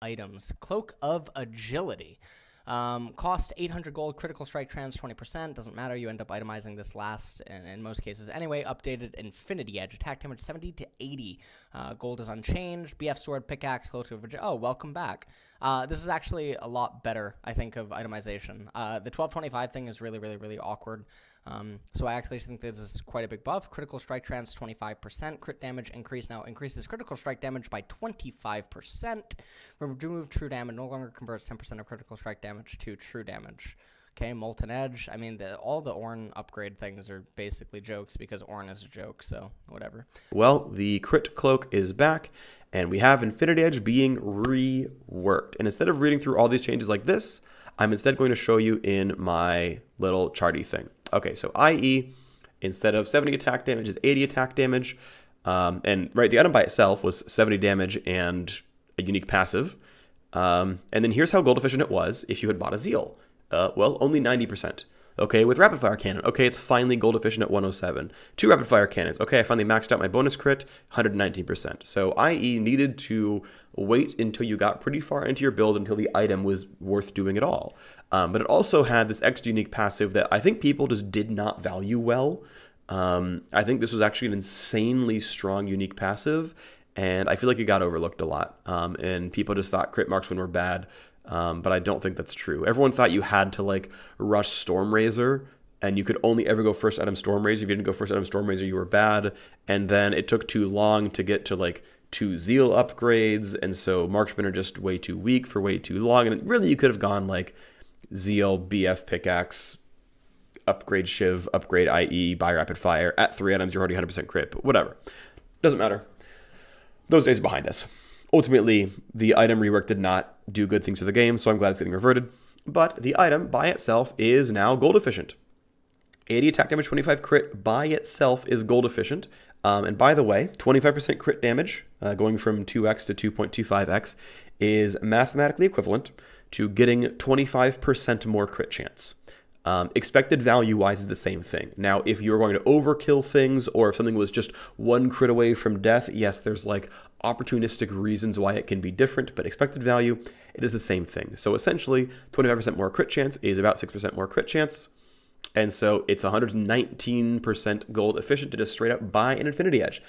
items. Cloak of Agility. Cost 800 gold, critical strike trans 20%. Doesn't matter, you end up itemizing this last in most cases. Anyway, updated Infinity Edge. Attack damage 70 to 80. Gold is unchanged. BF Sword, Pickaxe, Cloak of Agility. Oh, welcome back. This is actually a lot better, I think, of itemization. The 1225 thing is really awkward. So I actually think this is quite a big buff. Critical strike trans 25%. Crit damage increase now increases critical strike damage by 25%. Remove true damage. No longer converts 10% of critical strike damage to true damage. Okay, Molten Edge. I mean, all the Ornn upgrade things are basically jokes because Ornn is a joke, so whatever. Well, the crit cloak is back, and we have Infinity Edge being reworked. And instead of reading through all these changes like this, I'm instead going to show you in my little charty thing. Okay, so IE, instead of 70 attack damage, is 80 attack damage. And right, the item by itself was 70 damage and a unique passive. And then here's how gold efficient it was if you had bought a Zeal. Well, only 90%. Okay, with rapid fire cannon. Okay, it's finally gold efficient at 107. 2 rapid fire cannons. Okay, I finally maxed out my bonus crit, 119%. So IE needed to wait until you got pretty far into your build until the item was worth doing at all. But it also had this extra unique passive that I think people just did not value well. I think this was actually an insanely strong unique passive, and I feel like it got overlooked a lot. And people just thought crit marksmen were bad. But I don't think that's true. Everyone thought you had to like rush Stormrazor, and you could only ever go first item Stormrazor. If you didn't go first item Stormrazor, you were bad. And then it took too long to get to like 2 Zeal upgrades, and so marksmen are just way too weak for way too long. And really, you could have gone like Zeal, BF Pickaxe, upgrade Shiv, upgrade IE, buy rapid fire. At 3 items, you're already 100% crit, but whatever. Doesn't matter. Those days are behind us. Ultimately, the item rework did not do good things for the game, so I'm glad it's getting reverted. But the item by itself is now gold efficient. 80 attack damage, 25 crit by itself is gold efficient. And by the way, 25% crit damage, going from 2x to 2.25x, is mathematically equivalent to getting 25% more crit chance. Expected value-wise is the same thing. Now, if you're going to overkill things, or if something was just 1 crit away from death, yes, there's like opportunistic reasons why it can be different, but expected value, it is the same thing. So essentially, 25% more crit chance is about 6% more crit chance, and so it's 119% gold efficient to just straight up buy an Infinity Edge.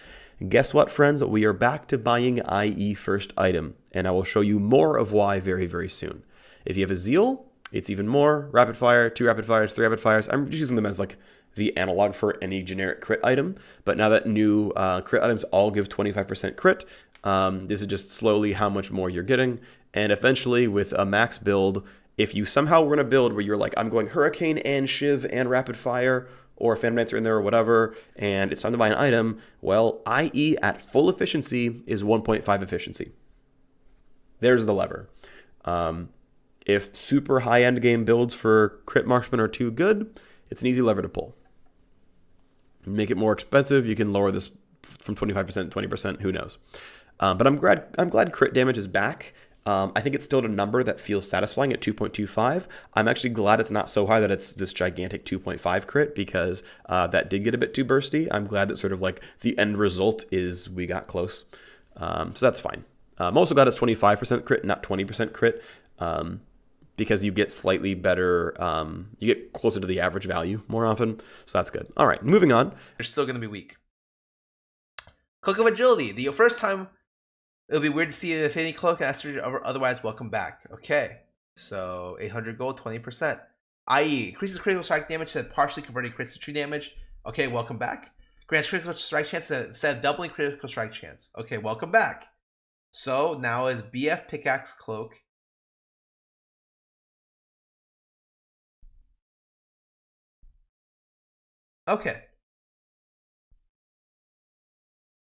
Guess what, friends? We are back to buying IE first item, and I will show you more of why very soon. If you have a Zeal, it's even more. Rapid fire, 2 rapid fires, 3 rapid fires. I'm just using them as like the analog for any generic crit item. But now that new crit items all give 25% crit, this is just slowly how much more you're getting. And eventually with a max build, if you somehow run a build where you're like, I'm going Hurricane and Shiv and rapid fire, or Phantom Dancer in there or whatever, and it's time to buy an item, well, IE at full efficiency is 1.5 efficiency. There's the lever. If super high end game builds for crit marksman are too good, it's an easy lever to pull. Make it more expensive, you can lower this from 25% to 20%, who knows. But I'm glad crit damage is back. I think it's still at a number that feels satisfying at 2.25. I'm actually glad it's not so high that it's this gigantic 2.5 crit, because that did get a bit too bursty. I'm glad that sort of like the end result is we got close. So that's fine. I'm also glad it's 25% crit, not 20% crit. Because you get slightly better, you get closer to the average value more often, so that's good. All right, moving on. They're still going to be weak. Cloak of Agility. The first time, it'll be weird to see an Infinity Cloak, otherwise welcome back. Okay, so 800 gold, 20%. IE, increases critical strike damage instead of partially converting crits to true damage. Okay, welcome back. Grants critical strike chance instead of doubling critical strike chance. Okay, welcome back. So now is BF Pickaxe Cloak. Okay.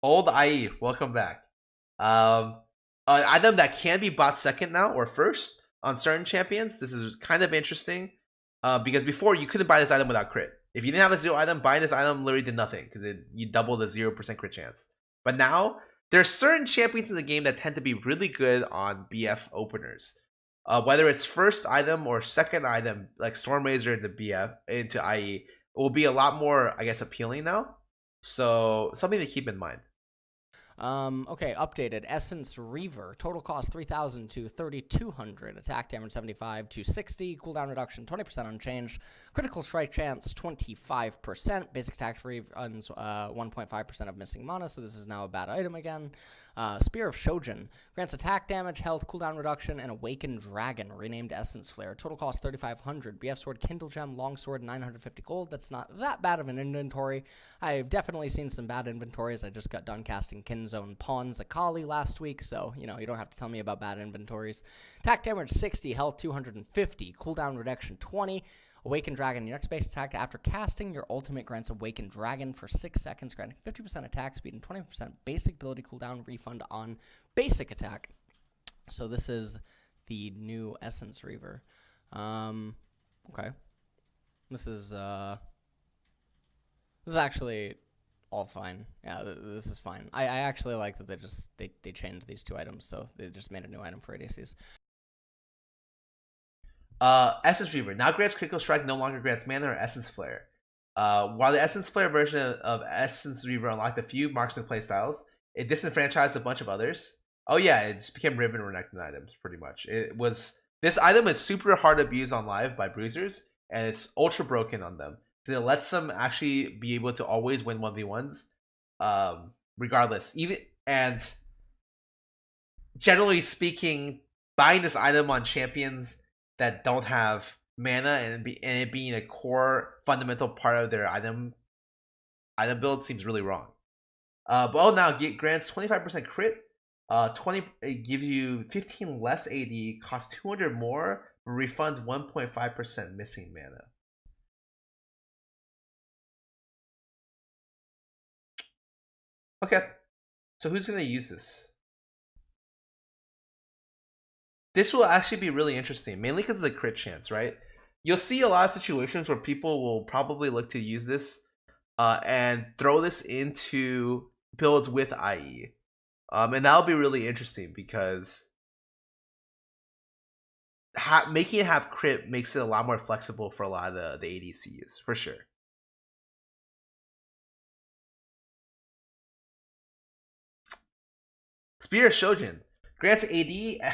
Old IE, welcome back. An item that can be bought second now or first on certain champions. This is kind of interesting because before you couldn't buy this item without crit. If you didn't have a Zeal item, buying this item literally did nothing because you double the 0% crit chance. But now there's certain champions in the game that tend to be really good on BF openers. Whether it's first item or second item, like Stormrazor into BF into IE. It will be a lot more, I guess, appealing now. So something to keep in mind. Okay, updated. Essence Reaver. Total cost 3,000 to 3,200. Attack damage 75 to 60. Cooldown reduction 20% unchanged. Critical strike chance 25%. Basic attack reruns 1.5% of missing mana, so this is now a bad item again. Spear of Shojin. Grants attack damage, health, cooldown reduction, and Awakened Dragon. Renamed Essence Flare. Total cost 3,500. BF Sword, Kindle Gem, Longsword, 950 gold. That's not that bad of an inventory. I've definitely seen some bad inventories. I just got done casting Kinzone Pawns Akali last week, so, you know, you don't have to tell me about bad inventories. Attack damage 60, health 250, cooldown reduction 20. Awakened Dragon. Your next base attack after casting your ultimate grants Awakened Dragon for 6 seconds, granting 50% attack speed and 20% basic ability cooldown refund on basic attack. So this is the new Essence Reaver. Okay. This is actually all fine. Yeah, this is fine. I actually like that they changed these two items, so they just made a new item for ADCs. Essence Reaver now grants critical strike, no longer grants mana or Essence Flare. While the Essence Flare version of Essence Reaver unlocked a few marksman playstyles, it disenfranchised a bunch of others. Oh yeah, it just became Ribbon Renekton items, pretty much. This item is super hard to abuse on live by bruisers, and it's ultra broken on them. Because it lets them actually be able to always win 1v1s, regardless. And generally speaking, buying this item on champions that don't have mana and it being a core fundamental part of their item build seems really wrong. But now grants 25% crit, 20 it gives you 15 less AD, costs 200 more, but refunds 1.5% missing mana. Okay, so who's gonna use this? This will actually be really interesting, mainly because of the crit chance, right? You'll see a lot of situations where people will probably look to use this and throw this into builds with IE. And that'll be really interesting because making it have crit makes it a lot more flexible for a lot of the ADCs, for sure. Spear of Shojin grants AD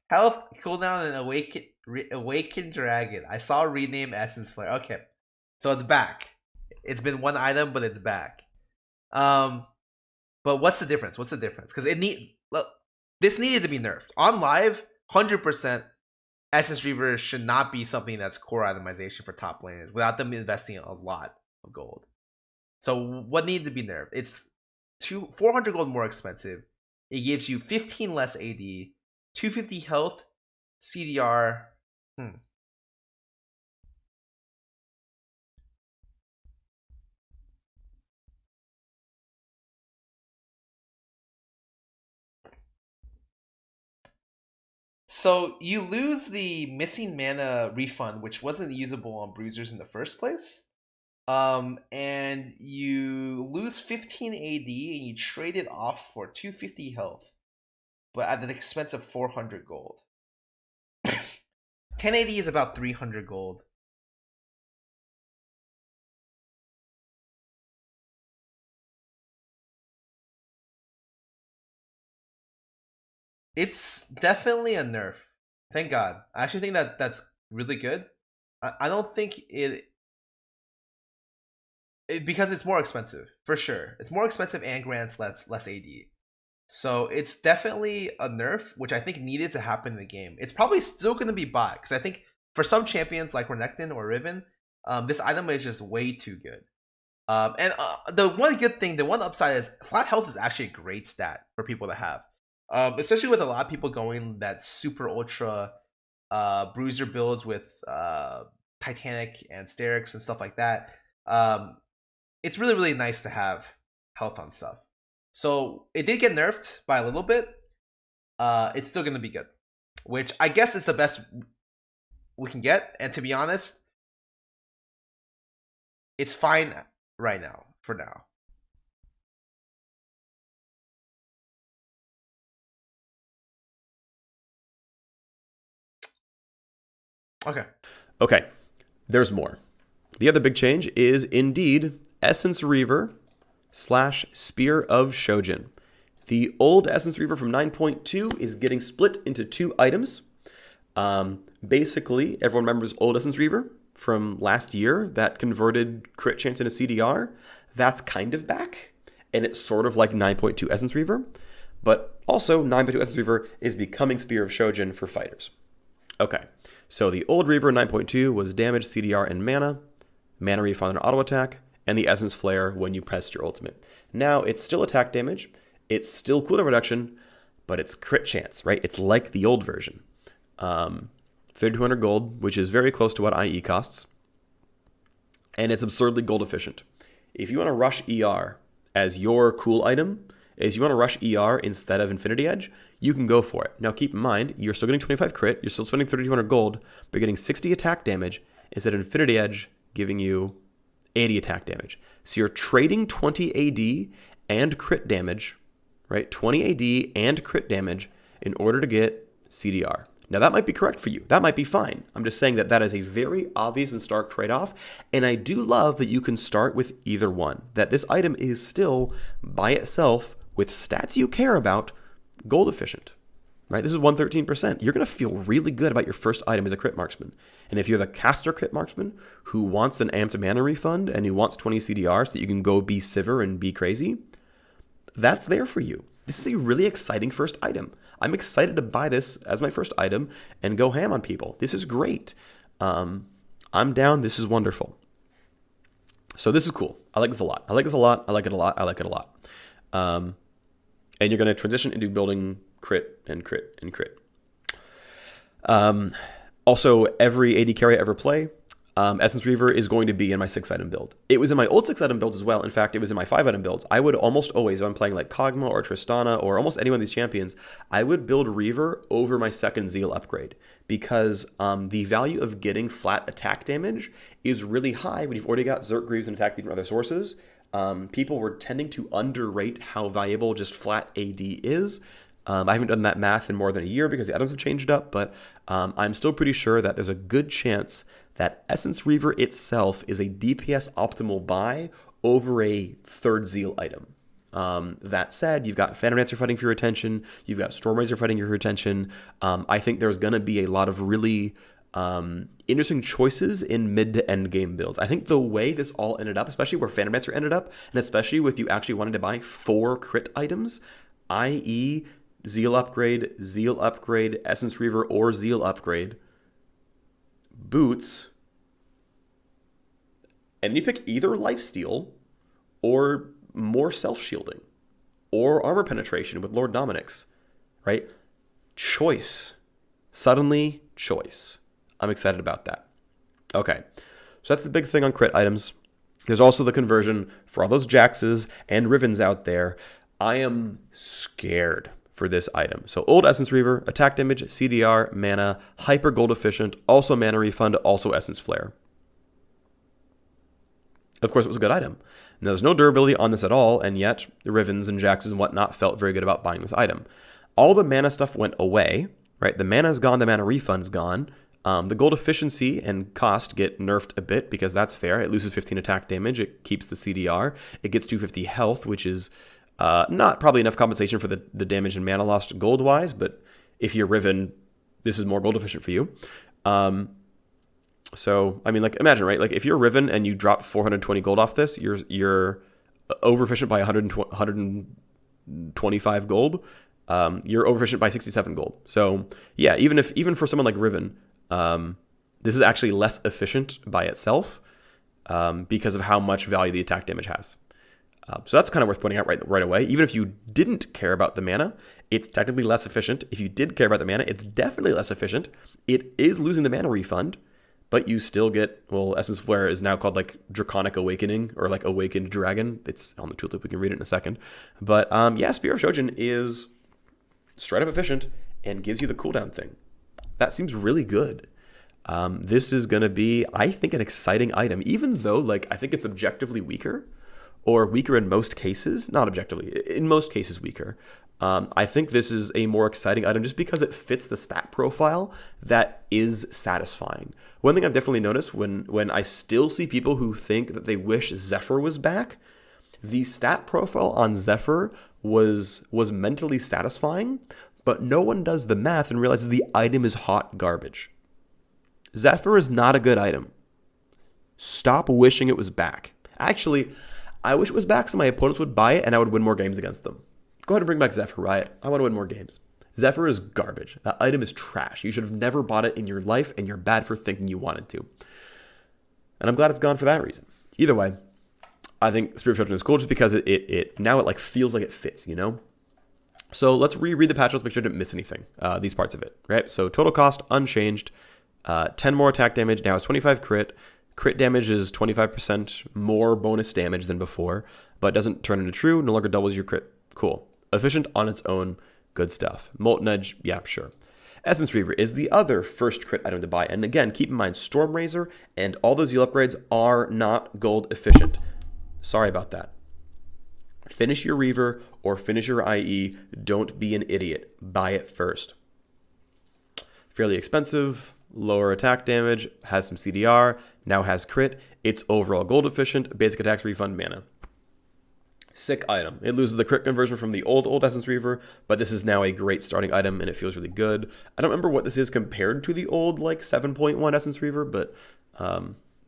health, cooldown, and Awakened Dragon. I saw rename Essence Flare. Okay, so it's back. It's been one item, but it's back. But what's the difference? What's the difference? Because this needed to be nerfed on live. 100% Essence Reaver should not be something that's core itemization for top laners without them investing a lot of gold. So what needed to be nerfed? It's 400 gold more expensive. It gives you 15 less AD, 250 health, CDR. So you lose the missing mana refund, which wasn't usable on bruisers in the first place. And you lose 15 AD and you trade it off for 250 health, but at the expense of 400 gold. 10 AD is about 300 gold. It's definitely a nerf. Thank God. I actually think that's really good. I don't think because it's more expensive, for sure. It's more expensive and grants less AD. So it's definitely a nerf, which I think needed to happen in the game. It's probably still going to be bought, because I think for some champions like Renekton or Riven, this item is just way too good. And the one good thing, the one upside is flat health is actually a great stat for people to have. Especially with a lot of people going that super ultra bruiser builds with Titanic and Sterix and stuff like that. It's really, really nice to have health on stuff. So it did get nerfed by a little bit. It's still going to be good, which I guess is the best we can get. And to be honest, it's fine right now, for now. Okay, there's more. The other big change is indeed Essence Reaver Spear of Shojin. The old Essence Reaver from 9.2 is getting split into 2 items. Basically, everyone remembers old Essence Reaver from last year that converted crit chance into CDR. That's kind of back, and it's sort of like 9.2 Essence Reaver. But also, 9.2 Essence Reaver is becoming Spear of Shojin for fighters. Okay, so the old Reaver 9.2 was damage, CDR, and mana refund and auto attack, and the Essence Flare when you pressed your ultimate. Now, it's still attack damage, it's still cooldown reduction, but it's crit chance, right? It's like the old version. 3,200 gold, which is very close to what IE costs, and it's absurdly gold efficient. If you want to rush ER as your cool item, is you want to rush ER instead of Infinity Edge, you can go for it. Now keep in mind, you're still getting 25 crit, you're still spending 3,200 gold, but you're getting 60 attack damage instead of Infinity Edge giving you 80 attack damage. So you're trading 20 AD and crit damage, right? 20 AD and crit damage in order to get CDR. Now that might be correct for you. That might be fine. I'm just saying that that is a very obvious and stark trade-off. And I do love that you can start with either one. That this item is still, by itself, with stats you care about, gold efficient. Right? This is 113%. You're going to feel really good about your first item as a crit marksman. And if you're the caster crit marksman who wants an amped mana refund and who wants 20 CDR so that you can go be Sivir and be crazy, that's there for you. This is a really exciting first item. I'm excited to buy this as my first item and go ham on people. This is great. I'm down. This is wonderful. So this is cool. I like this a lot. I like this a lot. I like it a lot. I like it a lot. And you're going to transition into building crit and crit and crit. Also, every AD carry I ever play, Essence Reaver is going to be in my 6-item build. It was in my old 6-item builds as well. In fact, it was in my 5-item builds. I would almost always, if I'm playing like Kog'Maw or Tristana or almost any one of these champions, I would build Reaver over my second Zeal upgrade because the value of getting flat attack damage is really high when you've already got Zerk Greaves and attack from other sources. People were tending to underrate how valuable just flat AD is. I haven't done that math in more than a year because the items have changed up, but I'm still pretty sure that there's a good chance that Essence Reaver itself is a DPS optimal buy over a third Zeal item. That said, you've got Phantom Dancer fighting for your attention, you've got Stormrazor fighting your attention. I think there's going to be a lot of really interesting choices in mid to end game builds. I think the way this all ended up, especially where Phantom Dancer ended up, and especially with you actually wanting to buy 4 crit items, i.e. Zeal upgrade, Essence Reaver, or Zeal upgrade, boots, and you pick either lifesteal or more self-shielding or armor penetration with Lord Dominic's, right? Choice. Suddenly, choice. I'm excited about that. Okay, so that's the big thing on crit items. There's also the conversion for all those Jaxes and Rivens out there. I am scared for this item. So old Essence Reaver, attack damage, CDR, mana, hyper gold efficient, also mana refund, also Essence Flare. Of course, it was a good item. Now, there's no durability on this at all, and yet the Rivens and Jaxes and whatnot felt very good about buying this item. All the mana stuff went away, right? The mana is gone, the mana refund's gone. The gold efficiency and cost get nerfed a bit because that's fair. It loses 15 attack damage, it keeps the CDR, it gets 250 health, which is not probably enough compensation for the damage and mana lost gold-wise, but if you're Riven, this is more gold efficient for you. So, I mean, like, imagine, right? Like, if you're Riven and you drop 420 gold off this, you're over-efficient by 125 gold. You're over-efficient by 67 gold. So, yeah, even for someone like Riven, this is actually less efficient by itself because of how much value the attack damage has. So that's kind of worth pointing out right away. Even if you didn't care about the mana, it's technically less efficient. If you did care about the mana, it's definitely less efficient. It is losing the mana refund, but you still get, well, Essence Flare is now called like Draconic Awakening or like Awakened Dragon. It's on the tooltip. We can read it in a second. But yeah, Spear of Shojin is straight up efficient and gives you the cooldown thing. That seems really good. This is going to be, I think, an exciting item, even though like I think it's objectively weaker. Or weaker in most cases, not objectively, in most cases weaker. I think this is a more exciting item just because it fits the stat profile that is satisfying. One thing I've definitely noticed when I still see people who think that they wish Zephyr was back, The stat profile on Zephyr was mentally satisfying, but no one does the math and realizes the item is hot garbage. Zephyr is not a good item. Stop wishing it was back. Actually, I wish it was back so my opponents would buy it and I would win more games against them. Go ahead and bring back Zephyr, Riot. I want to win more games. Zephyr is garbage. That item is trash. You should have never bought it in your life, and you're bad for thinking you wanted to. And I'm glad it's gone for that reason. Either way, I think Spirit of Shojin is cool just because it now like feels like it fits, you know? So let's reread the patch notes, make sure I didn't miss anything, these parts of it, right? So total cost unchanged, 10 more attack damage, now it's 25 crit. Crit damage is 25% more bonus damage than before, but doesn't turn into true, no longer doubles your crit. Cool. Efficient on its own, good stuff. Molten Edge, yeah, sure. Essence Reaver is the other first crit item to buy. And again, keep in mind, Stormrazor and all those Zeal upgrades are not gold efficient. Sorry about that. Finish your Reaver or finish your IE. Don't be an idiot. Buy it first. Fairly expensive, lower attack damage, has some CDR, now has crit. It's overall gold efficient, basic attacks refund mana. Sick item. It loses the crit conversion from the old Essence Reaver, but this is now a great starting item and it feels really good. I don't remember what this is compared to the old like 7.1 Essence Reaver, but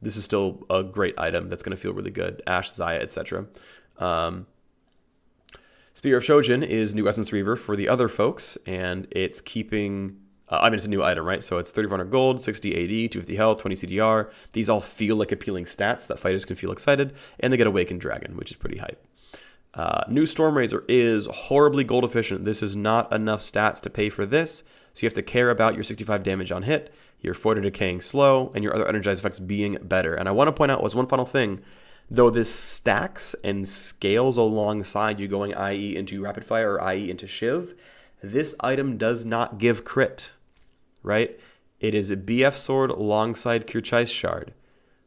this is still a great item that's going to feel really good. Ashe, Xayah, etc. Spear of Shojin is new Essence Reaver for the other folks, and it's keeping... it's a new item, right? So it's 3,400 gold, 60 AD, 250 health, 20 CDR. These all feel like appealing stats that fighters can feel excited, and they get Awakened Dragon, which is pretty hype. New Stormrazor is horribly gold efficient. This is not enough stats to pay for this, so you have to care about your 65 damage on hit, your Void and Decaying slow, and your other energized effects being better. And I want to point out was one final thing. Though this stacks and scales alongside you going IE into Rapid Fire or IE into Shiv, this item does not give crit, right? It is a BF Sword alongside Kirchai's Shard.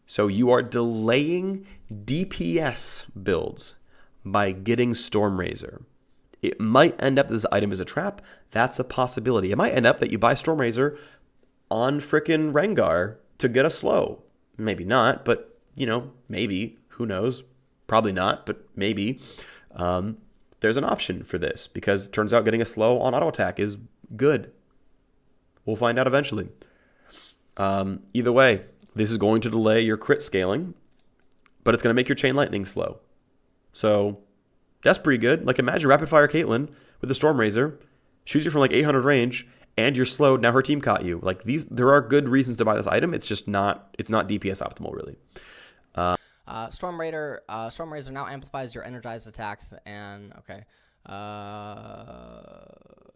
So you are delaying DPS builds by getting Stormrazor. It might end up that this item is a trap. That's a possibility. It might end up that you buy Stormrazor on frickin' Rengar to get a slow. Maybe not, but, you know, maybe. Who knows? Probably not, but maybe. There's an option for this because it turns out getting a slow on auto attack is good. We'll find out eventually. Either way, this is going to delay your crit scaling, but it's going to make your Chain Lightning slow. So that's pretty good. Like imagine Rapid Fire Caitlyn with the Stormrazor, shoots you from like 800 range, and you're slowed. Now her team caught you. Like there are good reasons to buy this item. It's just not DPS optimal really. Stormrazor now amplifies your energized attacks and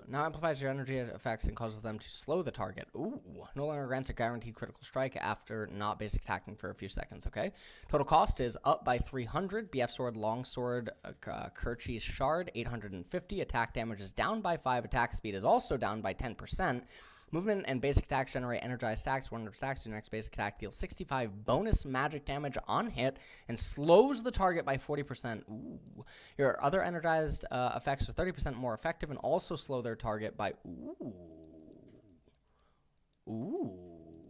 now amplifies your energy effects and causes them to slow the target. Ooh, no longer grants a guaranteed critical strike after not basic attacking for a few seconds, okay? Total cost is up by 300. BF Sword, Longsword, Kirchai's Shard, 850. Attack damage is down by 5. Attack speed is also down by 10%. Movement and basic attacks generate energized stacks. 100 stacks, your next basic attack deals 65 bonus magic damage on hit and slows the target by 40%. Ooh. Your other energized effects are 30% more effective and also slow their target by... Ooh.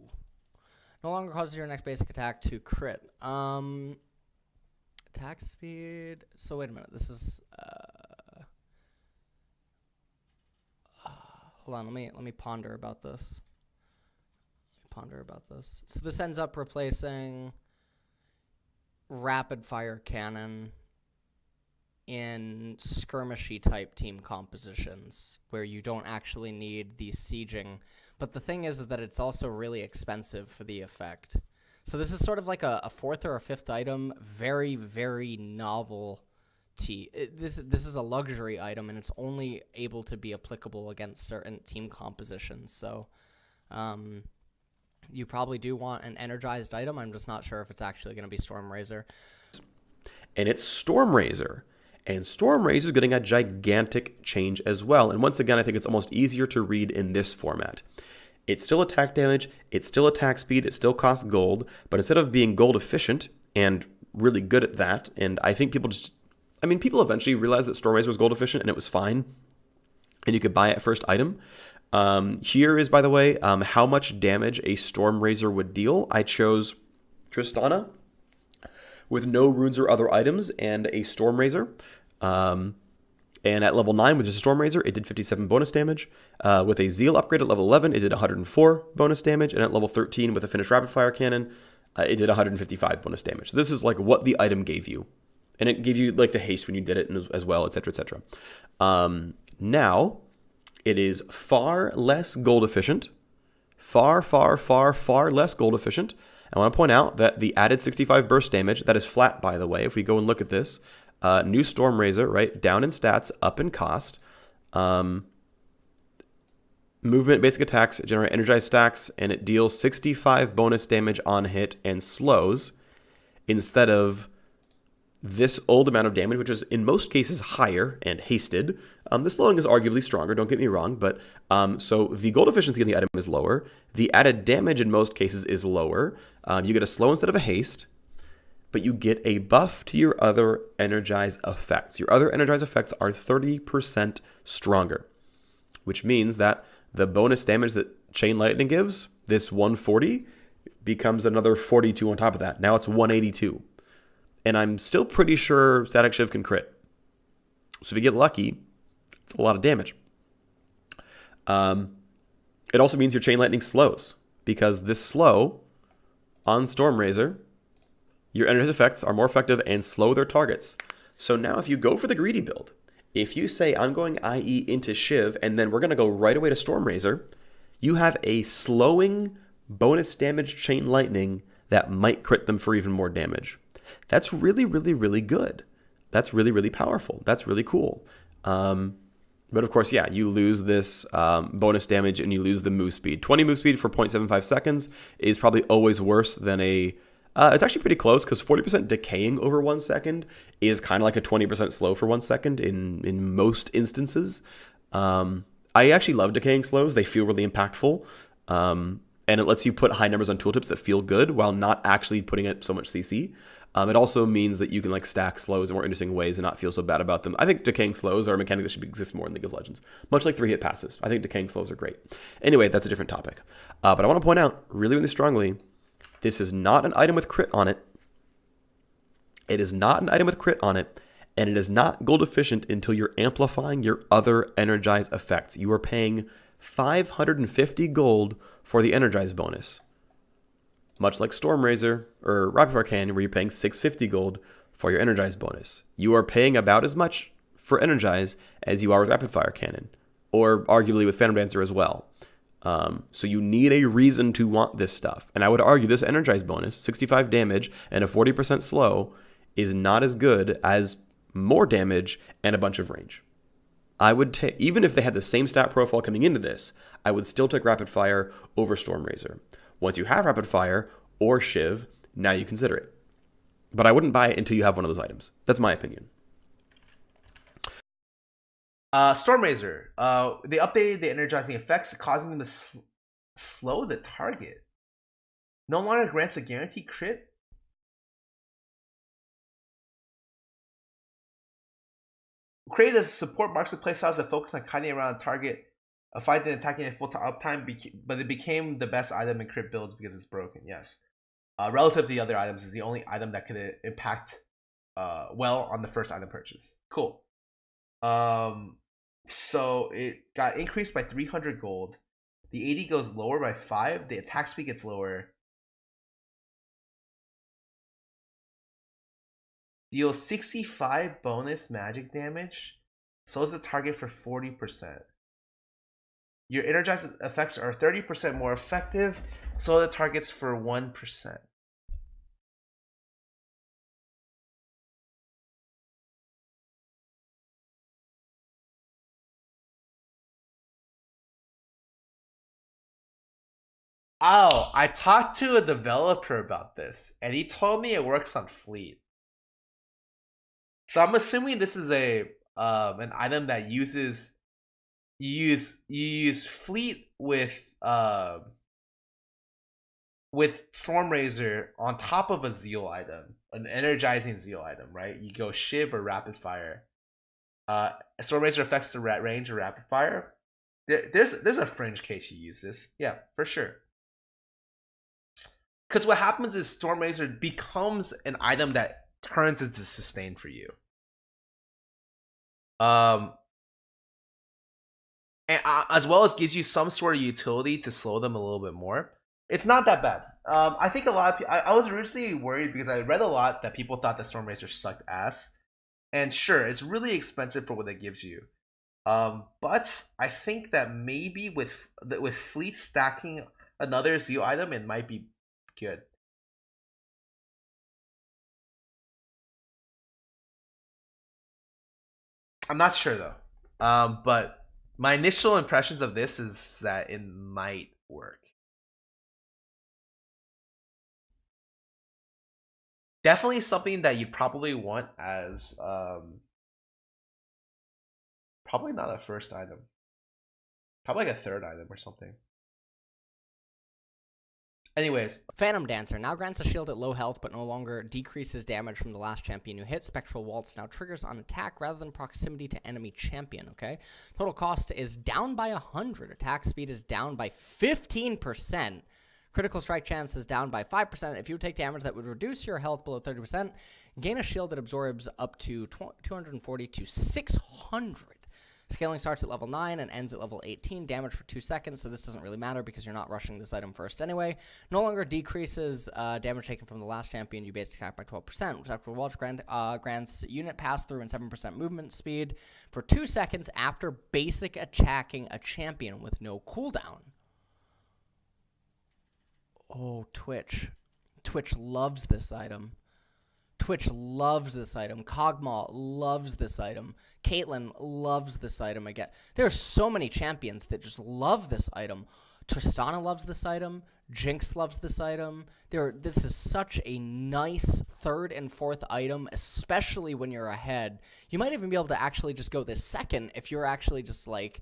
No longer causes your next basic attack to crit. Attack speed... So wait a minute. This is... Hold on, let me ponder about this. So this ends up replacing rapid fire cannon in skirmishy type team compositions where you don't actually need the sieging. But the thing is that it's also really expensive for the effect. So this is sort of like a fourth or a fifth item, very, very novel. This is a luxury item, and it's only able to be applicable against certain team compositions. So you probably do want an energized item. I'm just not sure if it's actually going to be Stormrazor. And it's Stormrazor. And Stormrazor is getting a gigantic change as well. And once again, I think it's almost easier to read in this format. It's still attack damage, it's still attack speed, it still costs gold, but instead of being gold efficient and really good at that, and I think people eventually realized that Stormrazor was gold efficient and it was fine, and you could buy it first item. Here is, by the way, how much damage a Stormrazor would deal. I chose Tristana, with no runes or other items and a Stormrazor. And at level 9 with just a Stormrazor, it did 57 bonus damage. With a Zeal upgrade at level 11, it did 104 bonus damage. And at level 13 with a finished rapid fire cannon, it did 155 bonus damage. So this is like what the item gave you. And it gave you like the haste when you did it as well, etc., etc. Now, it is far less gold efficient. Far less gold efficient. I want to point out that the added 65 burst damage, that is flat, by the way. If we go and look at this, new Stormrazor, right? Down in stats, up in cost. Movement, basic attacks generate energized stacks, and it deals 65 bonus damage on hit and slows instead of this old amount of damage, which is in most cases higher and hasted. The slowing is arguably stronger, don't get me wrong, but so the gold efficiency in the item is lower. The added damage in most cases is lower. You get a slow instead of a haste, but you get a buff to your other energize effects. Your other energize effects are 30% stronger, which means that the bonus damage that Chain Lightning gives, this 140, becomes another 42 on top of that. Now it's 182. And I'm still pretty sure Static Shiv can crit. So if you get lucky, it's a lot of damage. It also means your Chain Lightning slows, because this slow on Stormrazor, your energize effects are more effective and slow their targets. So now if you go for the greedy build, if you say I'm going IE into Shiv and then we're going to go right away to Stormrazor, you have a slowing bonus damage Chain Lightning that might crit them for even more damage. That's really good. That's really powerful. That's really cool. But of course, yeah, you lose this bonus damage and you lose the move speed. 20 move speed for 0.75 seconds is probably always worse than a... it's actually pretty close, because 40% decaying over 1 second is kind of like a 20% slow for 1 second in most instances. I actually love decaying slows. They feel really impactful. And it lets you put high numbers on tooltips that feel good while not actually putting it so much CC. It also means that you can like stack slows in more interesting ways and not feel so bad about them. I think decaying slows are a mechanic that should exist more in League of Legends. Much like 3-hit passives. I think decaying slows are great. Anyway, that's a different topic. But I want to point out really strongly, this is not an item with crit on it. It is not an item with crit on it. And it is not gold efficient until you're amplifying your other energize effects. You are paying 550 gold for the energize bonus. Much like Stormrazor or Rapid Fire Cannon, where you're paying 650 gold for your Energize bonus. You are paying about as much for Energize as you are with Rapid Fire Cannon, or arguably with Phantom Dancer as well. So you need a reason to want this stuff. And I would argue this Energize bonus, 65 damage and a 40% slow, is not as good as more damage and a bunch of range. I would take, even if they had the same stat profile coming into this, I would still take Rapid Fire over Stormrazor. Once you have Rapid Fire or Shiv, now you consider it. But I wouldn't buy it until you have one of those items. That's my opinion. Stormrazor. They updated the energizing effects, causing them to slow the target. No longer grants a guaranteed crit. Created as support marks of playstyles that focus on kiting around a target, fighting and attacking in full uptime, but it became the best item in crit builds because it's broken. Yes, relative to the other items, is the only item that could impact well on the first item purchase. Cool. So it got increased by 300 gold. The AD goes lower by 5. The attack speed gets lower. Deals 65 bonus magic damage. Slows the target for 40%. Your energized effects are 30% more effective. Slow the targets for 1%. Oh, I talked to a developer about this, and he told me it works on Fleet. So I'm assuming this is a an item that uses you use Fleet with Stormrazor on top of a Zeal item, an energizing Zeal item, right? You go Shiv or Rapid Fire. Stormrazor affects the range of Rapid Fire. There's a fringe case you use this, yeah, for sure. Because what happens is Stormrazor becomes an item that turns into sustain for you. And as well as gives you some sort of utility to slow them a little bit more. It's not that bad. I think a lot of people, I was originally worried because I read a lot that people thought that Stormrazor sucked ass. And sure, it's really expensive for what it gives you. But I think that maybe with Fleet stacking another Zeal item, it might be good. I'm not sure though. But my initial impressions of this is that it might work. Definitely something that you'd probably want as probably not a first item. Probably like a third item or something. Anyways. Phantom Dancer now grants a shield at low health, but no longer decreases damage from the last champion you hit. Spectral Waltz now triggers on attack rather than proximity to enemy champion, okay? Total cost is down by 100. Attack speed is down by 15%. Critical strike chance is down by 5%. If you take damage that would reduce your health below 30%, gain a shield that absorbs up to 240 to 600. Scaling starts at level 9 and ends at level 18. Damage for 2 seconds, so this doesn't really matter because you're not rushing this item first anyway. No longer decreases damage taken from the last champion you basic attack by 12%. Spectral Waltz grants unit pass-through and 7% movement speed for 2 seconds after basic attacking a champion with no cooldown. Oh, Twitch. Twitch loves this item. Twitch loves this item. Kog'Maw loves this item. Caitlyn loves this item again. There are so many champions that just love this item. Tristana loves this item. Jinx loves this item. This is such a nice third and fourth item, especially when you're ahead. You might even be able to actually just go this second if you're actually just like,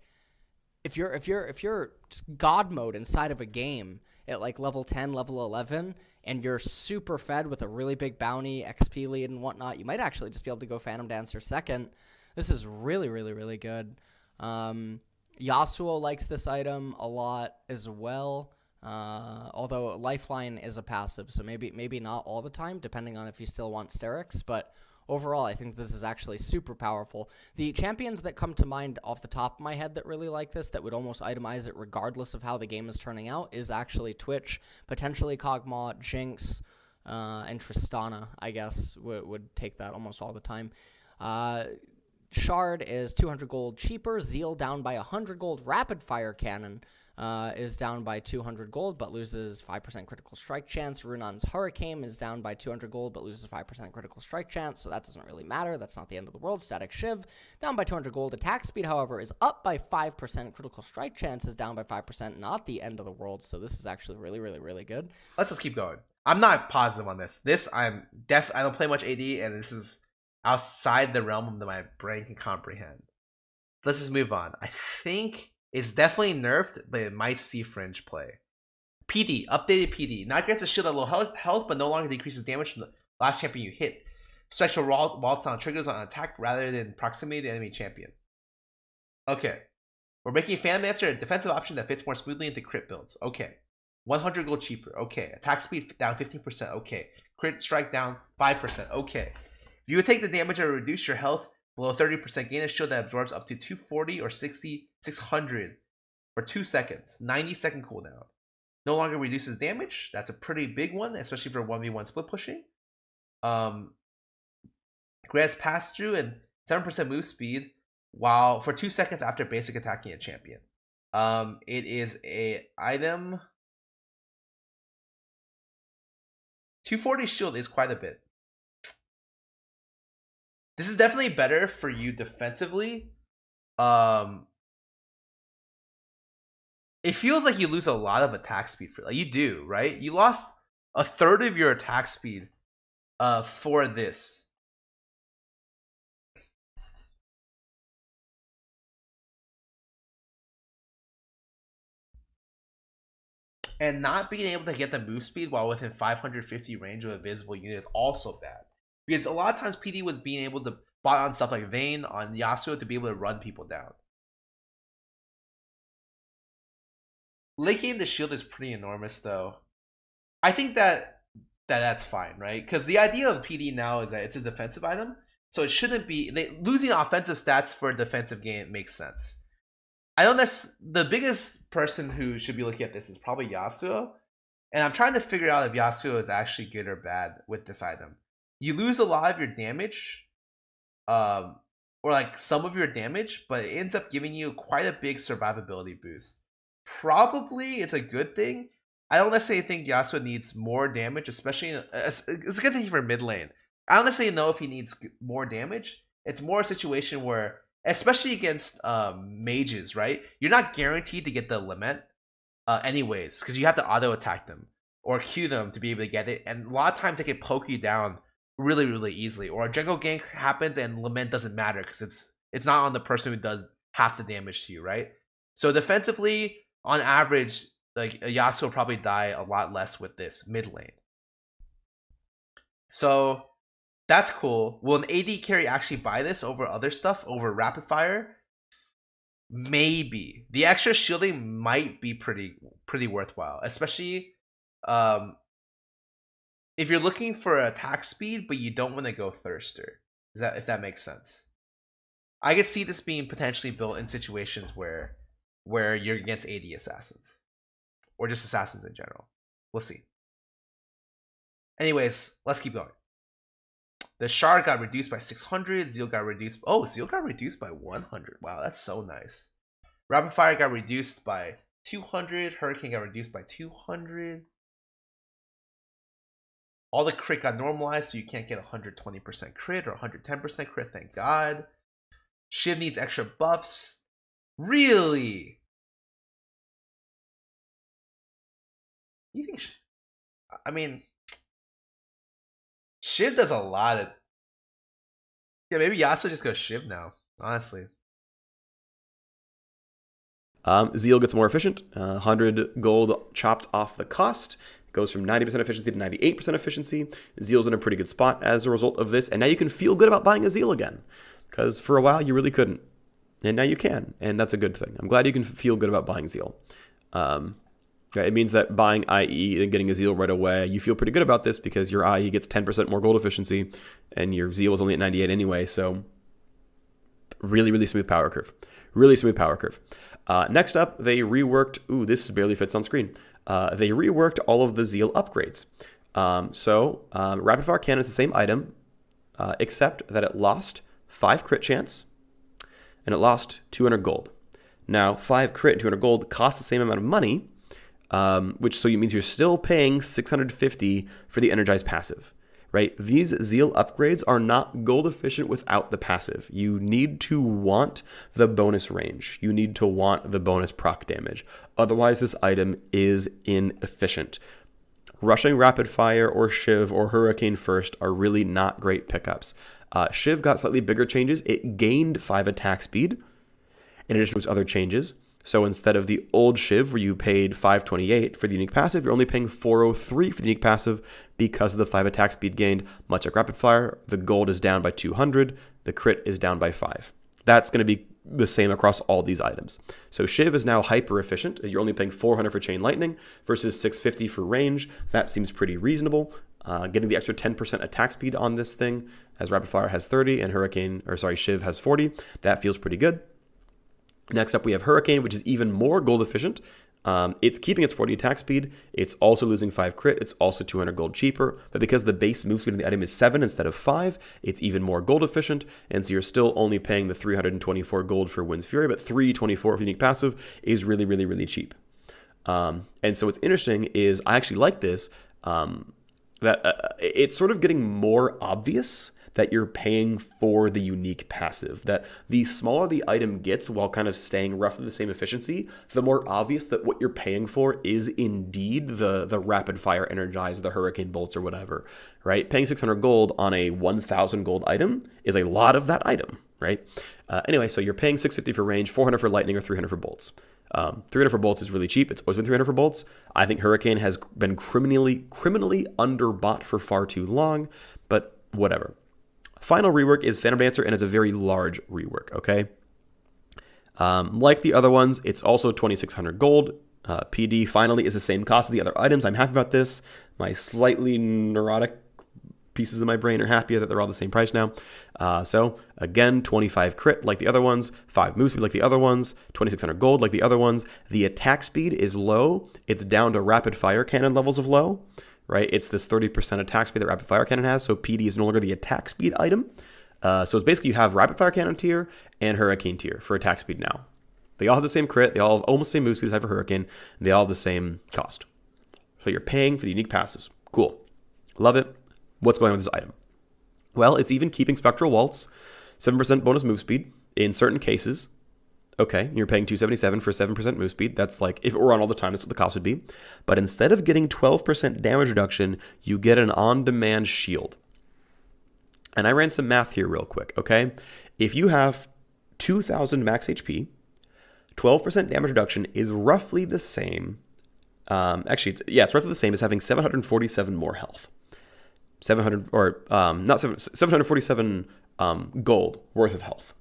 if you're God mode inside of a game at like level 10, level 11, and you're super fed with a really big bounty, XP lead, and whatnot, you might actually just be able to go Phantom Dancer second. This is really, really, really good. Yasuo likes this item a lot as well, although Lifeline is a passive, so maybe not all the time, depending on if you still want Sterix, but overall, I think this is actually super powerful. The champions that come to mind off the top of my head that really like this, that would almost itemize it regardless of how the game is turning out, is actually Twitch, potentially Kog'Maw, Jinx, and Tristana, I guess, would take that almost all the time. Shard is 200 gold cheaper. Zeal down by 100 gold. Rapid Fire Cannon is down by 200 gold, but loses 5% critical strike chance. Runon's Hurricane is down by 200 gold, but loses 5% critical strike chance, so that doesn't really matter. That's not the end of the world. Static Shiv, down by 200 gold. Attack speed, however, is up by 5%. Critical strike chance is down by 5%. Not the end of the world, so this is actually really, really, really good. Let's just keep going. I'm not positive on this. I don't play much AD, and this is outside the realm that my brain can comprehend. Let's just move on. I think it's definitely nerfed, but it might see fringe play. PD, updated PD. Now grants a shield at low health, but no longer decreases damage from the last champion you hit. Spectral Waltz on triggers on attack rather than proximity to the enemy champion. Okay. We're making Phantom Dancer a defensive option that fits more smoothly into crit builds. Okay. 100 gold cheaper. Okay. Attack speed down 15%. Okay. Crit strike down 5%. Okay. If you would take the damage or reduce your health below 30%, gain a shield that absorbs up to 240 or 600 for 2 seconds. 90-second cooldown. No longer reduces damage. That's a pretty big one, especially for 1v1 split pushing. Grants pass through and 7% move speed while for 2 seconds after basic attacking a champion. It is a item. 240 shield is quite a bit. This is definitely better for you defensively. It feels like you lose a lot of attack speed for, like, you do, right? You lost a third of your attack speed for this. And not being able to get the move speed while within 550 range of a visible unit is also bad. Because a lot of times PD was being able to bot on stuff like Vayne, on Yasuo, to be able to run people down. Linking the shield is pretty enormous though. I think that's fine, right? Because the idea of PD now is that it's a defensive item, so it shouldn't be losing offensive stats for a defensive game makes sense. I don't the biggest person who should be looking at this is probably Yasuo, and I'm trying to figure out if Yasuo is actually good or bad with this item. You lose a lot of your damage, or like some of your damage, but it ends up giving you quite a big survivability boost. Probably it's a good thing. I don't necessarily think Yasuo needs more damage, especially it's a good thing for mid lane. I don't necessarily know if he needs more damage. It's more a situation where, especially against mages, right? You're not guaranteed to get the lament anyways, because you have to auto attack them or Q them to be able to get it, and a lot of times they can poke you down really, really easily. Or a jungle gank happens and lament doesn't matter because it's not on the person who does half the damage to you, right? So defensively, on average, like Yasuo will probably die a lot less with this mid lane. So that's cool. Will an AD carry actually buy this over other stuff, over rapid fire? Maybe. The extra shielding might be pretty worthwhile, especially if you're looking for attack speed, but you don't want to go thirster. If that makes sense? I could see this being potentially built in situations where you're against AD assassins, or just assassins in general. We'll see. Anyways, let's keep going. The Shard got reduced by 600. Zeal got reduced. Oh, Zeal got reduced by 100. Wow, that's so nice. Rapid Fire got reduced by 200. Hurricane got reduced by 200. All the crit got normalized, so you can't get 120% crit or 110% crit. Thank God. Shiv needs extra buffs. Really? You think? I mean, Shiv does a lot of. Yeah, maybe Yasuo just goes Shiv now. Honestly. Zeal gets more efficient. 100 gold chopped off the cost. Goes from 90% efficiency to 98% efficiency. Zeal's in a pretty good spot as a result of this. And now you can feel good about buying a Zeal again. Because for a while you really couldn't. And now you can. And that's a good thing. I'm glad you can feel good about buying Zeal. It means that buying IE and getting a Zeal right away, you feel pretty good about this because your IE gets 10% more gold efficiency. And your Zeal is only at 98 anyway. So really, really smooth power curve. Really smooth power curve. Next up, they reworked. Ooh, this barely fits on screen. They reworked all of the Zeal upgrades. Rapid Fire Cannon is the same item, except that it lost 5 crit chance, and it lost 200 gold. Now, 5 crit and 200 gold cost the same amount of money, which means you're still paying 650 for the energized passive. Right? These Zeal upgrades are not gold efficient without the passive. You need to want the bonus range. You need to want the bonus proc damage. Otherwise, this item is inefficient. Rushing Rapid Fire or Shiv or Hurricane first are really not great pickups. Shiv got slightly bigger changes. It gained 5 attack speed in addition to other changes. So instead of the old Shiv where you paid 528 for the unique passive, you're only paying 403 for the unique passive because of the 5 attack speed gained. Much like Rapid Fire, the gold is down by 200, the crit is down by 5. That's going to be the same across all these items. So Shiv is now hyper efficient. You're only paying 400 for Chain Lightning versus 650 for range. That seems pretty reasonable. Getting the extra 10% attack speed on this thing, as Rapid Fire has 30 and Shiv has 40, that feels pretty good. Next up, we have Hurricane, which is even more gold efficient. It's keeping its 40 attack speed. It's also losing 5 crit. It's also 200 gold cheaper. But because the base move speed of the item is 7 instead of 5, it's even more gold efficient. And so you're still only paying the 324 gold for Wind's Fury, but 324 for unique passive is really, really, really cheap. And so what's interesting is I actually like this, that it's sort of getting more obvious that you're paying for the unique passive, that the smaller the item gets while kind of staying roughly the same efficiency, the more obvious that what you're paying for is indeed the Rapid Fire Energize, the Hurricane Bolts or whatever, right? Paying 600 gold on a 1,000 gold item is a lot of that item, right? Anyway, so you're paying 650 for range, 400 for lightning, or 300 for bolts. 300 for bolts is really cheap. It's always been 300 for bolts. I think Hurricane has been criminally underbought for far too long, but whatever. Final rework is Phantom Dancer, and it's a very large rework, okay? Like the other ones, it's also 2,600 gold. PD finally is the same cost as the other items. I'm happy about this, My slightly neurotic pieces of my brain are happy that they're all the same price now. So again, 25 crit like the other ones, 5 move speed like the other ones, 2600 gold like the other ones. The attack speed is low. It's down to rapid fire cannon levels of low, right? It's this 30% attack speed that rapid fire cannon has. So PD is no longer the attack speed item. So it's basically you have rapid fire cannon tier and hurricane tier for attack speed now. They all have the same crit. They all have almost the same move speed as for hurricane. They all have the same cost. So you're paying for the unique passives. Cool. Love it. What's going on with this item? Well, it's even keeping Spectral Waltz, 7% bonus move speed in certain cases. Okay, you're paying $277 for 7% move speed. That's like, if it were on all the time, that's what the cost would be. But instead of getting 12% damage reduction, you get an on-demand shield. And I ran some math here real quick, okay? If you have 2,000 max HP, 12% damage reduction is roughly the same. It's roughly the same as having 747 more health. 747 gold worth of health.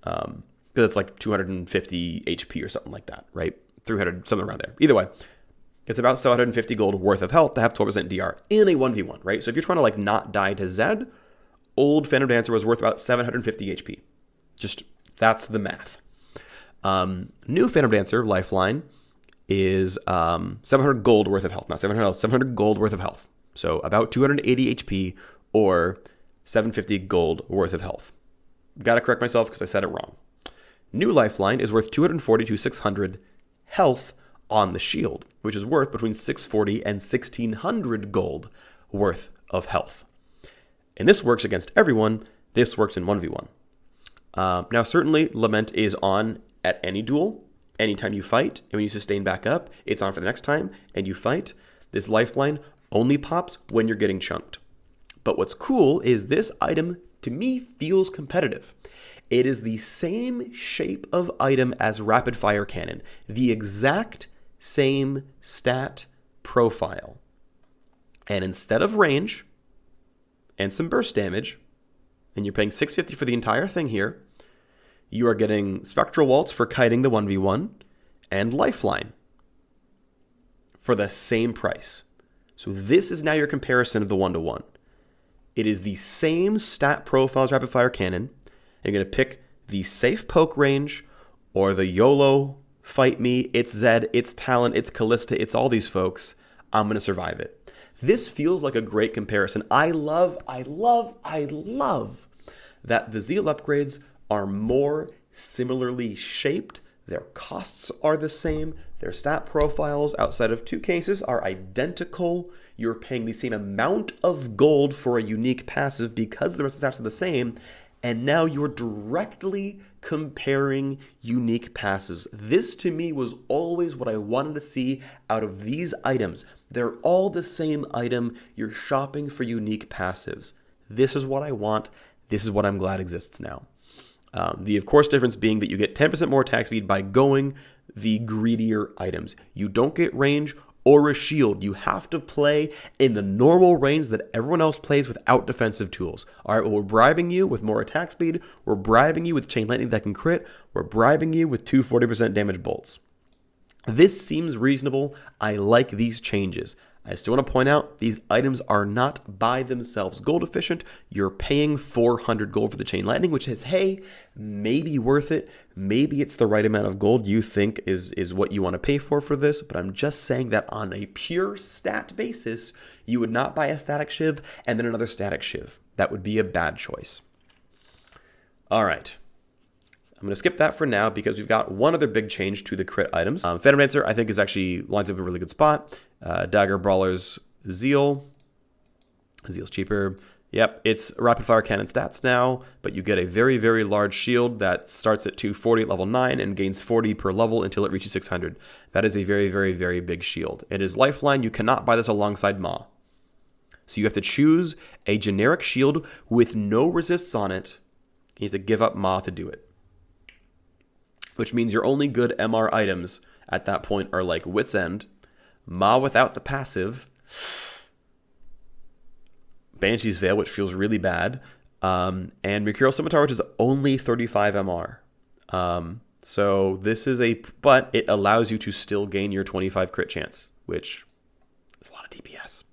Because it's like 250 HP or something like that, right? 300, something around there. Either way, it's about 750 gold worth of health to have 12% DR in a 1v1, right? So if you're trying to like not die to Zed, old Phantom Dancer was worth about 750 HP. Just, that's the math. New Phantom Dancer, Lifeline, is 700 gold worth of health. Not 700 health, 700 gold worth of health. So about 280 HP or 750 gold worth of health. Got to correct myself because I said it wrong. New Lifeline is worth 240 to 600 health on the shield, which is worth between 640 and 1600 gold worth of health. And this works against everyone. This works in 1v1. Now, certainly, Lament is on at any duel, anytime you fight, and when you sustain back up, it's on for the next time, and you fight. This Lifeline only pops when you're getting chunked. But what's cool is this item, to me, feels competitive. It is the same shape of item as Rapid Fire Cannon, the exact same stat profile. And instead of range and some burst damage, and you're paying $650 for the entire thing here, you are getting Spectral Waltz for kiting the 1v1 and Lifeline for the same price. So this is now your comparison of the 1-to-1. It is the same stat profile as Rapid Fire Cannon. You're going to pick the safe poke range or the YOLO fight me, it's Zed, it's Talon, it's Callista, it's all these folks. I'm going to survive it. This feels like a great comparison. I love that the Zeal upgrades are more similarly shaped. Their costs are the same. Their stat profiles, outside of 2 cases, are identical. You're paying the same amount of gold for a unique passive because the rest of the stats are the same. And now you're directly comparing unique passives. This, to me, was always what I wanted to see out of these items. They're all the same item. You're shopping for unique passives. This is what I want. This is what I'm glad exists now. The, of course, difference being that you get 10% more attack speed by going the greedier items. You don't get range or a shield. You have to play in the normal range that everyone else plays without defensive tools. All right, well, we're bribing you with more attack speed. We're bribing you with Chain Lightning that can crit. We're bribing you with 2 40% damage bolts. This seems reasonable. I like these changes. I still want to point out, these items are not by themselves gold efficient. You're paying 400 gold for the Chain Lightning, which is, hey, maybe worth it. Maybe it's the right amount of gold you think is what you want to pay for this. But I'm just saying that on a pure stat basis, you would not buy a static Shiv and then another static Shiv. That would be a bad choice. All right. I'm going to skip that for now because we've got one other big change to the crit items. Phantom Dancer, I think, is actually lines up in a really good spot. Dagger Brawler's Zeal. Zeal's cheaper. Yep, it's Rapid Fire Cannon stats now, but you get a very, very large shield that starts at 240 at level 9 and gains 40 per level until it reaches 600. That is a very, very, very big shield. It is Lifeline. You cannot buy this alongside Maw. So you have to choose a generic shield with no resists on it. You have to give up Maw to do it. Which means your only good MR items at that point are like Wit's End, Maw without the passive, Banshee's Veil, which feels really bad, and Mercurial Scimitar, which is only 35 MR. So this is but it allows you to still gain your 25 crit chance, which is a lot of DPS.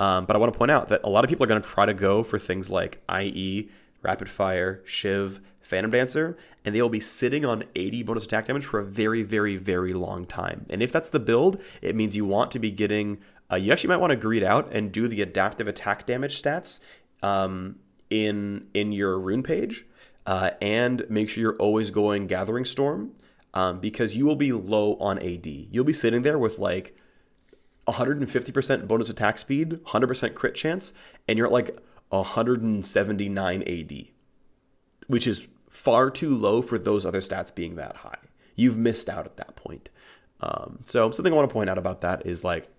But I want to point out that a lot of people are going to try to go for things like IE, Rapid Fire, Shiv, Phantom Dancer, and they will be sitting on 80 bonus attack damage for a very, very, very long time. And if that's the build, it means you want to be getting, you actually might want to greed out and do the adaptive attack damage stats in your rune page, and make sure you're always going Gathering Storm, because you will be low on AD. You'll be sitting there with like 150% bonus attack speed, 100% crit chance, and you're at like 179 AD, which is far too low for those other stats being that high. You've missed out at that point. So something I want to point out about that is like,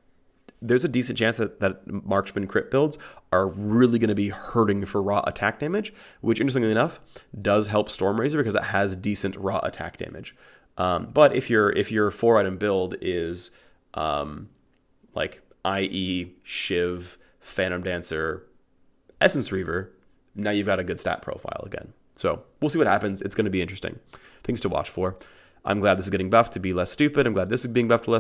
there's a decent chance that marksman crit builds are really going to be hurting for raw attack damage, which interestingly enough does help Stormrazor because it has decent raw attack damage. But if your 4-item build is like IE, Shiv, Phantom Dancer, Essence Reaver, now you've got a good stat profile again. So we'll see what happens. It's going to be interesting. Things to watch for. I'm glad this is getting buffed to be less stupid. I'm glad this is being buffed to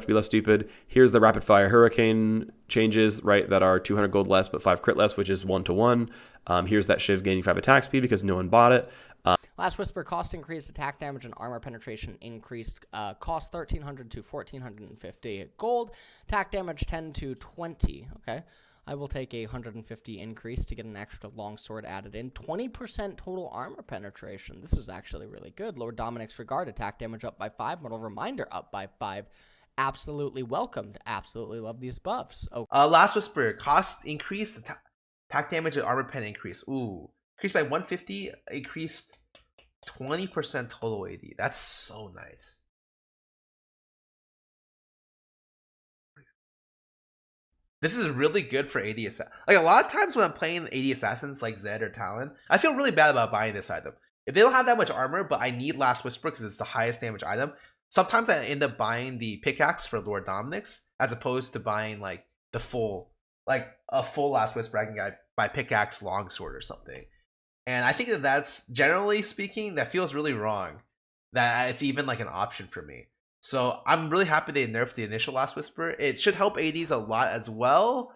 be less stupid. Here's the Rapid Fire Hurricane changes, right, that are 200 gold less but 5 crit less, which is 1-to-1. Here's that Shiv gaining 5 attack speed because no one bought it. Last Whisper cost increased, attack damage and armor penetration increased. Cost 1,300 to 1,450 gold. Attack damage 10 to 20. Okay. I will take a 150 increase to get an extra longsword added in. 20% total armor penetration. This is actually really good. Lord Dominic's Regard, attack damage up by 5. Mortal Reminder up by 5. Absolutely welcomed. Absolutely love these buffs. Oh. Last Whisper, cost increased, attack damage and armor pen increase. Ooh. Increased by 150, increased 20% total AD. That's so nice. This is really good for AD Assassins. Like, a lot of times when I'm playing AD Assassins like Zed or Talon, I feel really bad about buying this item. If they don't have that much armor, but I need Last Whisper because it's the highest damage item, sometimes I end up buying the pickaxe for Lord Dominic's as opposed to buying like the full, like a full Last Whisper. I can buy pickaxe, longsword, or something. And I think that that's, generally speaking, that feels really wrong that it's even like an option for me. So I'm really happy they nerfed the initial Last Whisper. It should help ADs a lot as well.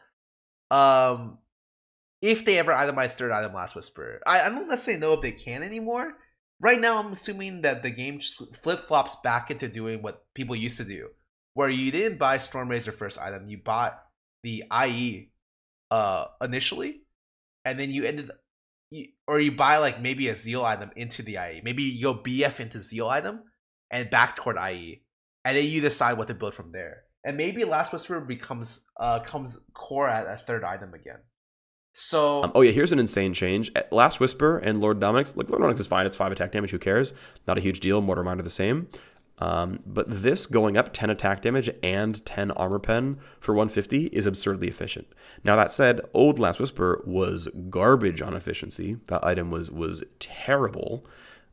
If they ever itemize third item Last Whisper. I don't necessarily know if they can anymore. Right now, I'm assuming that the game just flip-flops back into doing what people used to do, where you didn't buy Stormrazor first item, you bought the IE initially, and then you ended, or you buy like maybe a Zeal item into the IE. Maybe you go BF into Zeal item and back toward IE. And then you decide what to build from there. And maybe Last Whisper becomes comes core at a third item again. So oh yeah, here's an insane change. Last Whisper and Lord Dominic's, like Lord Dominic's is fine, it's 5 attack damage, who cares? Not a huge deal, Mortal Reminder the same. But this going up 10 attack damage and 10 armor pen for 150 is absurdly efficient. Now that said, old Last Whisper was garbage on efficiency. That item was terrible.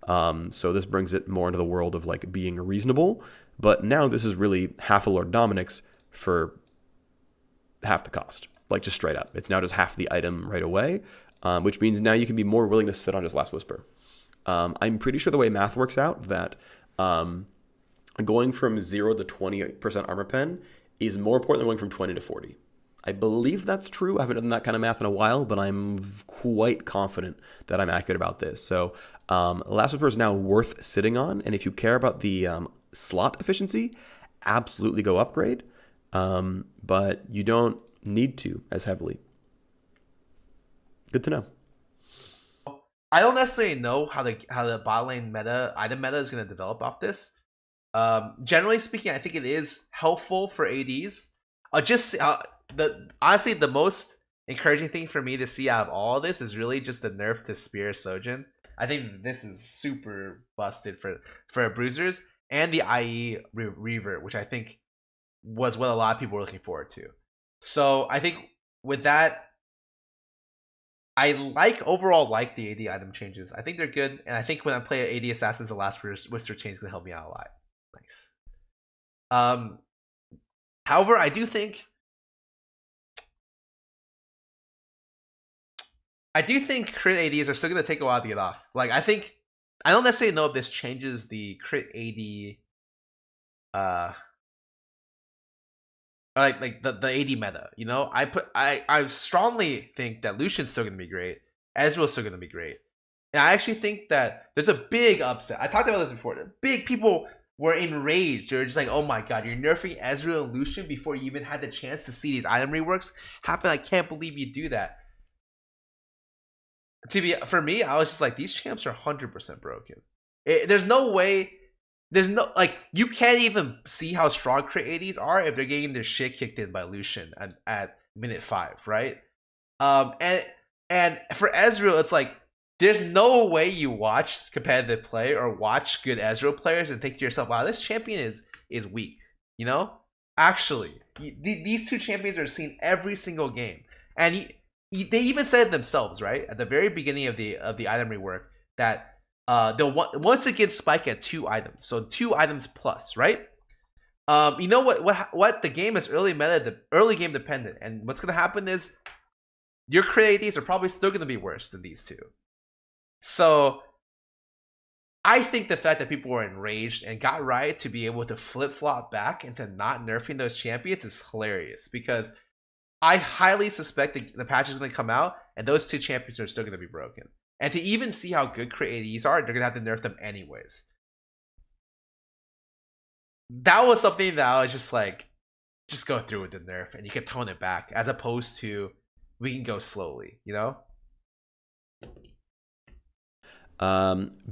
So this brings it more into the world of like being reasonable. But now this is really half a Lord Dominic's for half the cost. Like just straight up. It's now just half the item right away, which means now you can be more willing to sit on just Last Whisper. I'm pretty sure the way math works out that going from 0 to 20% armor pen is more important than going from 20 to 40. I believe that's true. I haven't done that kind of math in a while, but I'm quite confident that I'm accurate about this. So Last Whisper is now worth sitting on, and if you care about the slot efficiency, absolutely go upgrade, but you don't need to as heavily. Good to know. I don't necessarily know how the bot lane meta, item meta is going to develop off this. Generally speaking, I think it is helpful for ADs. Honestly, the most encouraging thing for me to see out of all of this is really just the nerf to Spear Shojin. I think this is super busted for bruisers, and the IE Reaver, which I think was what a lot of people were looking forward to. So I think with that, I overall like the AD item changes. I think they're good, and I think when I play AD Assassins, the Last Whisper change is going to help me out a lot. Nice. However, I do think crit ADs are still going to take a while to get off. Like, I don't necessarily know if this changes the crit AD like the AD meta. You know, I strongly think that Lucian's still gonna be great. Ezreal's still gonna be great. And I actually think that there's a big upset. I talked about this before. Big people were enraged. They were just like, oh my god, you're nerfing Ezreal and Lucian before you even had the chance to see these item reworks happen. I can't believe you do that. For me, I was just like, these champs are 100% broken. There's no way. There's no, like, you can't even see how strong crit ADs are if they're getting their shit kicked in by Lucian at minute 5, right? And for Ezreal, it's like, there's no way you watch competitive play or watch good Ezreal players and think to yourself, wow, this champion is weak, you know? Actually, these two champions are seen every single game. And they even said it themselves, right? At the very beginning of the item rework, that they'll once again spike at 2 items, so 2 items plus, right? You know what the game is early game dependent, and what's gonna happen is your crit ADs are probably still gonna be worse than these two. So I think the fact that people were enraged and got Riot to be able to flip-flop back into not nerfing those champions is hilarious, because I highly suspect the patch is going to come out and those 2 champions are still going to be broken. And to even see how good crit ADs are, they're going to have to nerf them anyways. That was something that I was just like, just go through with the nerf and you can tone it back, as opposed to we can go slowly, you know?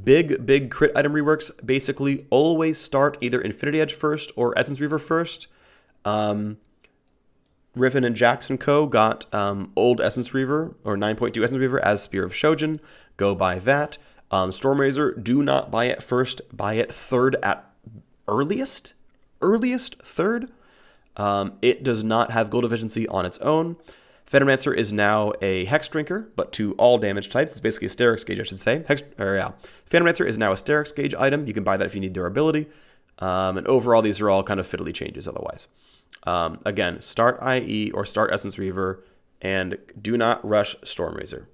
Big crit item reworks basically always start either Infinity Edge first or Essence Reaver first. Riven and Jackson Co. got old Essence Reaver, or 9.2 Essence Reaver, as Spear of Shojin. Go buy that. Stormrazor, do not buy it first. Buy it third at earliest. Third. It does not have gold efficiency on its own. Phenomancer is now a Hex Drinker, but to all damage types. It's basically a Sterix Gauge, I should say. Phenomancer is now a Sterix Gauge item. You can buy that if you need durability. And overall, these are all kind of fiddly changes otherwise. Again, start IE or start Essence Reaver, and do not rush Stormrazor.